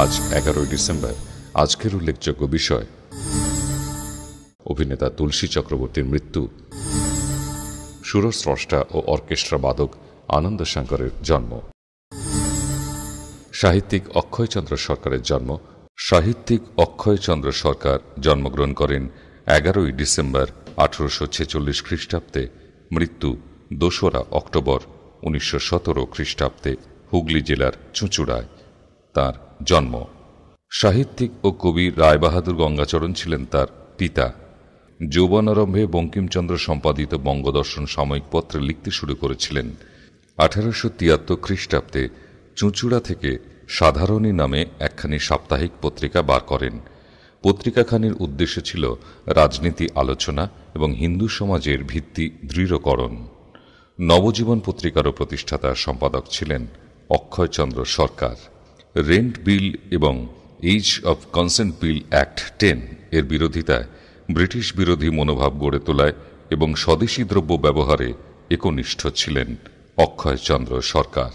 আজ 11ই ডিসেম্বর। আজকের উল্লেখযোগ্য বিষয়: অভিনেতা তুলসী চক্রবর্তীর মৃত্যু, সুরস্রষ্টা ও অর্কেস্ট্রা বাদক আনন্দ শঙ্করের জন্ম, সাহিত্যিক অক্ষয়চন্দ্র সরকারের জন্ম। সাহিত্যিক অক্ষয়চন্দ্র সরকার জন্মগ্রহণ করেন 11ই ডিসেম্বর 1846 খ্রিস্টাব্দে। মৃত্যু 2রা অক্টোবর 1917 খ্রিস্টাব্দে হুগলি জেলার চুঁচুড়ায় তাঁর জন্ম। সাহিত্যিক ও কবি রায়বাহাদুর গঙ্গাচরণ ছিলেন তার পিতা। যৌবনারম্ভে বঙ্কিমচন্দ্র সম্পাদিত বঙ্গদর্শন সাময়িক পত্রে লিখতে শুরু করেছিলেন। 1873 খ্রিস্টাব্দে চুঁচুড়া থেকে সাধারণী নামে একখানি সাপ্তাহিক পত্রিকা বার করেন। পত্রিকাখানির উদ্দেশ্য ছিল রাজনীতি আলোচনা এবং হিন্দু সমাজের ভিত্তি দৃঢ়করণ। নবজীবন পত্রিকারও প্রতিষ্ঠাতা সম্পাদক ছিলেন অক্ষয়চন্দ্র সরকার। রেন্ট বিল এবং age of consent bill act 10 এর বিরোধিতায় ব্রিটিশ বিরোধী মনোভাব গড়ে তোলায় এবং স্বদেশী দ্রব্য ব্যবহারে একনিষ্ঠ ছিলেন অক্ষয়চন্দ্র সরকার।